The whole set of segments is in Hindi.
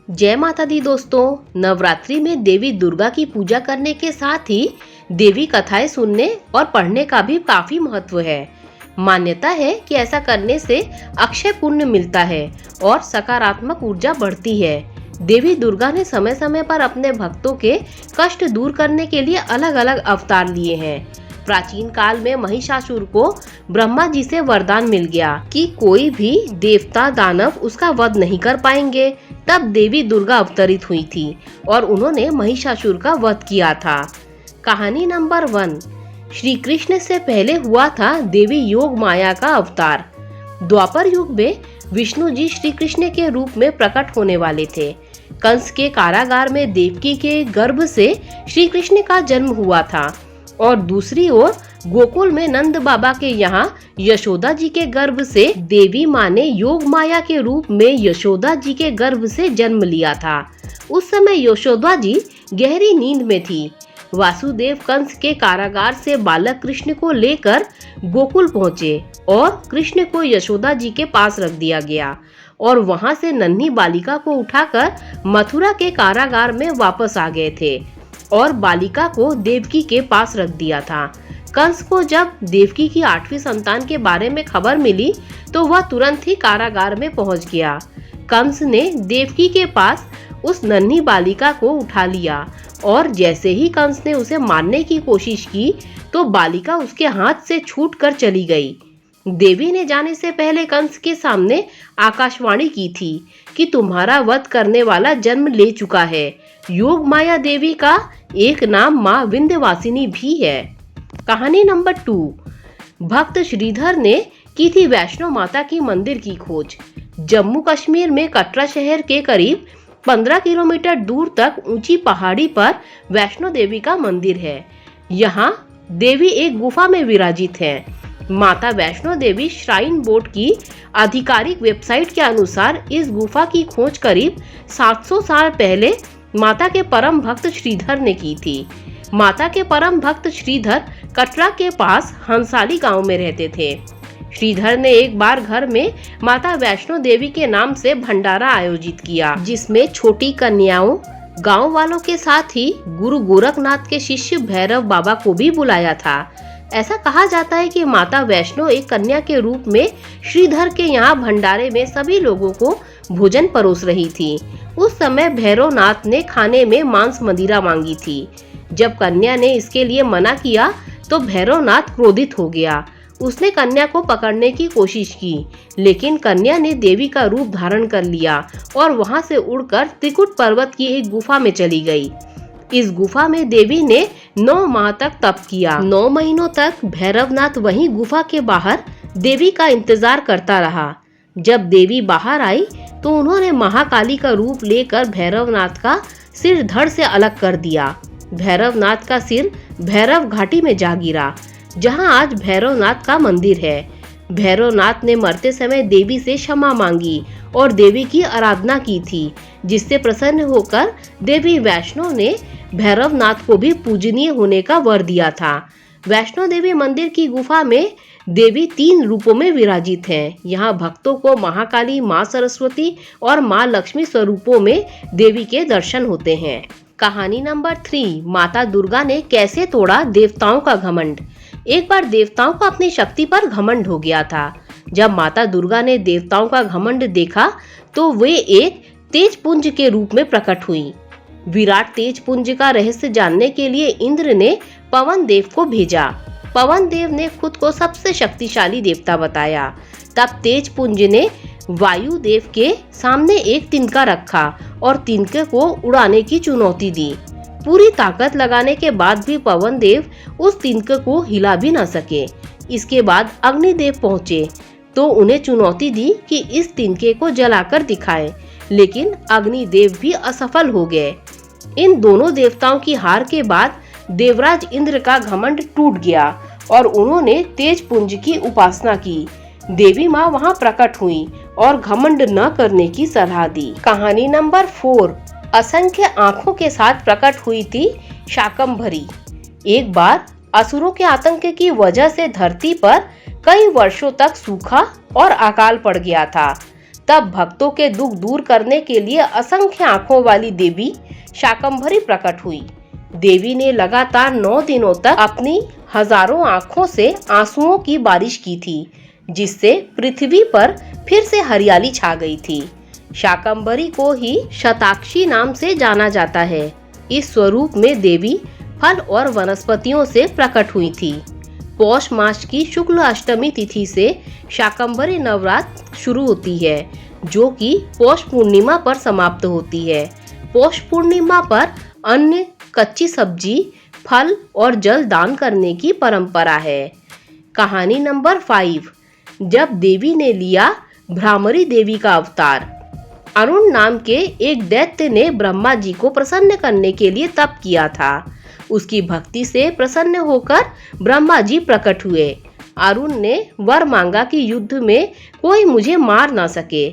जय माता दी दोस्तों। नवरात्रि में देवी दुर्गा की पूजा करने के साथ ही देवी कथाएं सुनने और पढ़ने का भी काफी महत्व है। मान्यता है कि ऐसा करने से अक्षय पुण्य मिलता है और सकारात्मक ऊर्जा बढ़ती है। देवी दुर्गा ने समय समय पर अपने भक्तों के कष्ट दूर करने के लिए अलग अलग अवतार लिए हैं। प्राचीन काल में महिषासुर को ब्रह्मा जी से वरदान मिल गया कि कोई भी देवता दानव उसका वध नहीं कर पाएंगे। तब देवी दुर्गा अवतरित हुई थी और उन्होंने महिषासुर का वध किया था। कहानी नंबर 1। श्री कृष्ण से पहले हुआ था देवी योग माया का अवतार। द्वापर युग में विष्णु जी श्री कृष्ण के रूप में प्रकट होने वाले थे। कंस के कारागार में देवकी के गर्भ से श्री कृष्ण का जन्म हुआ था और दूसरी ओर गोकुल में नंद बाबा के यहाँ यशोदा जी के गर्भ से देवी माँ ने योग माया के रूप में यशोदा जी के गर्भ से जन्म लिया था। उस समय यशोदा जी गहरी नींद में थी। वासुदेव कंस के कारागार से बालक कृष्ण को लेकर गोकुल पहुँचे और कृष्ण को यशोदा जी के पास रख दिया गया और वहाँ से नन्ही बालिका को उठाकर मथुरा के कारागार में वापस आ गए थे और बालिका को देवकी के पास रख दिया था। कंस को जब देवकी की 8वीं संतान के बारे में खबर मिली तो वह तुरंत ही कारागार में पहुंच गया। कंस ने देवकी के पास उस नन्ही बालिका को उठा लिया और जैसे ही कंस ने उसे मारने की कोशिश की तो बालिका उसके हाथ से छूटकर चली गई। देवी ने जाने से पहले कंस के सामने आकाशवाणी की थी कि तुम्हारा वध करने वाला जन्म ले चुका है। योग माया देवी का एक नाम माँ विंध्यवासिनी भी है। कहानी नंबर 2। भक्त श्रीधर ने की थी वैष्णो माता की मंदिर की खोज। जम्मू कश्मीर में कटरा शहर के करीब 15 किलोमीटर दूर तक ऊंची पहाड़ी पर वैष्णो देवी का मंदिर है। यहाँ देवी एक गुफा में विराजित है। माता वैष्णो देवी श्राइन बोर्ड की आधिकारिक वेबसाइट के अनुसार इस गुफा की खोज करीब 700 साल पहले माता के परम भक्त श्रीधर ने की थी। माता के परम भक्त श्रीधर कटरा के पास हंसाली गांव में रहते थे। श्रीधर ने एक बार घर में माता वैष्णो देवी के नाम से भंडारा आयोजित किया, जिसमें छोटी कन्याओं, गांव वालों के साथ ही गुरु गोरखनाथ के शिष्य भैरव बाबा को भी बुलाया था। ऐसा कहा जाता है कि माता वैष्णो एक कन्या के रूप में श्रीधर के यहाँ भंडारे में सभी लोगों को भोजन परोस रही थी। उस समय भैरवनाथ ने खाने में मांस मदिरा मांगी थी। जब कन्या ने इसके लिए मना किया तो भैरवनाथ क्रोधित हो गया। उसने कन्या को पकड़ने की कोशिश की, लेकिन कन्या ने देवी का रूप धारण कर लिया और वहां से उड़कर त्रिकुट पर्वत की एक गुफा में चली गई। इस गुफा में देवी ने 9 माह तक तप किया। 9 महीनों तक भैरवनाथ वहीं गुफा के बाहर देवी का इंतजार करता रहा। जब देवी बाहर आई तो उन्होंने महाकाली का रूप लेकर भैरवनाथ का सिर धड़ से अलग कर दिया। भैरवनाथ का सिर भैरव घाटी में जा गिरा, जहां आज भैरवनाथ का मंदिर है। भैरवनाथ ने मरते समय देवी से क्षमा मांगी और देवी की आराधना की थी, जिससे प्रसन्न होकर देवी वैष्णो ने भैरवनाथ को भी पूजनीय होने का वर दिया था। वैष्णो देवी मंदिर की गुफा में देवी 3 रूपों में विराजित हैं। यहाँ भक्तों को महाकाली, माँ सरस्वती और माँ लक्ष्मी स्वरूपों में देवी के दर्शन होते हैं। कहानी नंबर 3। माता दुर्गा ने कैसे तोड़ा देवताओं का घमंड। एक बार देवताओं को अपनी शक्ति पर घमंड हो गया था। जब माता दुर्गा ने देवताओं का घमंड देखा तो वे एक तेज पुंज के रूप में प्रकट हुई। विराट तेज पुंज का रहस्य जानने के लिए इंद्र ने पवन देव को भेजा। पवन देव ने खुद को सबसे शक्तिशाली देवता बताया। तब तेज पुंज ने वायु देव के सामने एक तिनका रखा और तिनके को उड़ाने की चुनौती दी। पूरी ताकत लगाने के बाद भी पवन देव उस तिनके को हिला भी न सके। इसके बाद अग्निदेव पहुंचे तो उन्हें चुनौती दी कि इस तिनके को जलाकर दिखाएं, लेकिन अग्निदेव भी असफल हो गए। इन दोनों देवताओं की हार के बाद देवराज इंद्र का घमंड टूट गया और उन्होंने तेज पुंज की उपासना की। देवी माँ वहाँ प्रकट हुई और घमंड न करने की सलाह दी। कहानी नंबर 4। असंख्य आँखों के साथ प्रकट हुई थी शाकंभरी। एक बार असुरों के आतंक की वजह से धरती पर कई वर्षों तक सूखा और अकाल पड़ गया था। तब भक्तों के दुख दूर करने के लिए असंख्य आंखों वाली देवी शाकंभरी प्रकट हुई। देवी ने लगातार 9 दिनों तक अपनी हजारों आंखों से आंसुओं की बारिश की थी, जिससे पृथ्वी पर फिर से हरियाली छा गई थी। शाकंभरी को ही शताक्षी नाम से जाना जाता है। इस स्वरूप में देवी फल और वनस्पतियों से प्रकट हुई थी। पौष मास की शुक्ल अष्टमी तिथि से शाकंभरी नवरात्र शुरू होती है, जो कि पौष पूर्णिमा पर समाप्त होती है। पौष पूर्णिमा पर अन्न, कच्ची सब्जी, फल और जल दान करने की परंपरा है। कहानी नंबर 5। जब देवी ने लिया भ्रामरी देवी का अवतार। अरुण नाम के एक दैत्य ने ब्रह्मा जी को प्रसन्न करने के लिए तप किया था। उसकी भक्ति से प्रसन्न होकर ब्रह्मा जी प्रकट हुए। अरुण ने वर मांगा कि युद्ध में कोई मुझे मार ना सके,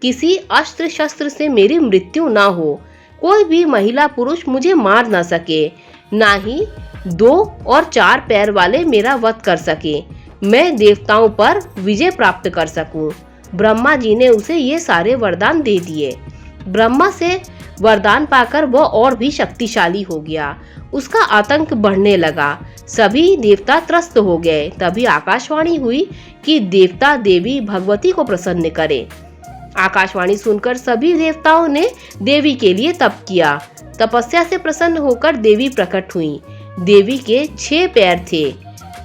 किसी अस्त्र शस्त्र से मेरी मृत्यु ना हो, कोई भी महिला पुरुष मुझे मार ना सके, ना ही 2 और 4 पैर वाले मेरा वध कर सके, मैं देवताओं पर विजय प्राप्त कर सकूं। ब्रह्मा जी ने उसे ये सारे वरदान दे दिए। ब्रह्मा से वरदान पाकर वह और भी शक्तिशाली हो गया। उसका आतंक बढ़ने लगा। सभी देवता त्रस्त हो गए। तभी आकाशवाणी हुई कि देवता देवी भगवती को प्रसन्न करें। आकाशवाणी सुनकर सभी देवताओं ने देवी के लिए तप किया। तपस्या से प्रसन्न होकर देवी प्रकट हुई। देवी के 6 पैर थे।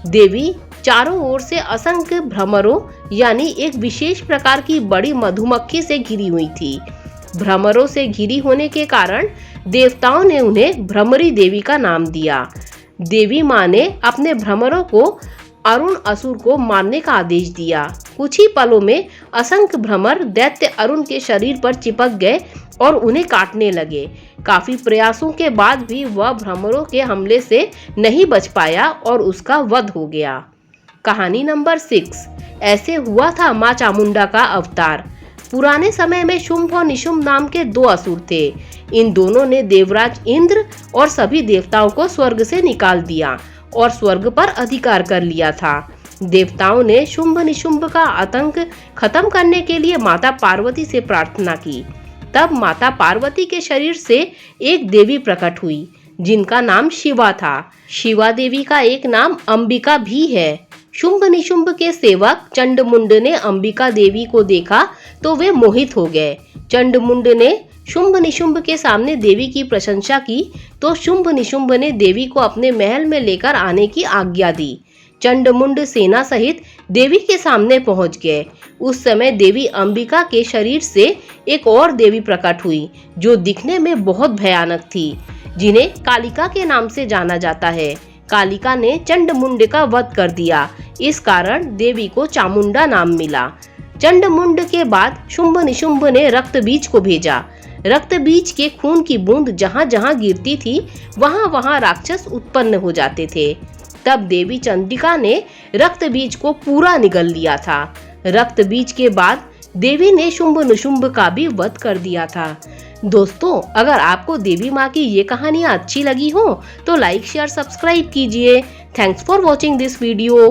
देवी चारों ओर से असंख्य भ्रमरों यानी एक विशेष प्रकार की बड़ी मधुमक्खी से घिरी हुई थी। भ्रमरों से घिरी होने के कारण देवताओं ने उन्हें भ्रमरी देवी का नाम दिया। देवी माँ ने अपने भ्रमरों को अरुण असुर को मारने का आदेश दिया। कुछ ही पलों में असंख्य भ्रमर दैत्य अरुण के शरीर पर चिपक गए और उन्हें काटने लगे। काफी प्रयासों के बाद भी वह भ्रमरों के हमले से नहीं बच पाया और उसका वध हो गया। कहानी नंबर 6। ऐसे हुआ था माँ चामुंडा का अवतार। पुराने समय में शुंभ और निशुंभ नाम के 2 असुर थे। इन दोनों ने देवराज इंद्र और सभी देवताओं को स्वर्ग से निकाल दिया और स्वर्ग पर अधिकार कर लिया था। देवताओं ने शुंभ निशुंभ का आतंक खत्म करने के लिए माता पार्वती से प्रार्थना की। तब माता पार्वती के शरीर से एक देवी प्रकट हुई, जिनका नाम शिवा था। शिवा देवी का एक नाम अंबिका भी है। शुंभ निशुंभ के सेवक चंडमुंड ने अंबिका देवी को देखा तो वे मोहित हो गए। चंडमुंड ने शुंभ निशुंभ के सामने देवी की प्रशंसा की तो शुंभ निशुंभ ने देवी को अपने महल में लेकर आने की आज्ञा दी। चंडमुंड सेना सहित देवी के सामने पहुंच गए। उस समय देवी अंबिका के शरीर से एक और देवी प्रकट हुई, जो दिखने में बहुत भयानक थी, जिन्हें कालिका के नाम से जाना जाता है। कालिका ने चंडमुंड का वध कर दिया। इस कारण देवी को चामुंडा नाम मिला। चंडमुंड के बाद शुंभ निशुंभ ने रक्त बीज को भेजा। रक्त बीज के खून की बूंद जहां जहां गिरती थी वहां वहां राक्षस उत्पन्न हो जाते थे। तब देवी चंडिका ने रक्त बीज को पूरा निगल लिया था। रक्त बीज के बाद देवी ने शुंभ निशुंभ का भी वध कर दिया था। दोस्तों, अगर आपको देवी माँ की ये कहानियाँ अच्छी लगी हो तो लाइक शेयर सब्सक्राइब कीजिए। Thanks for watching this video.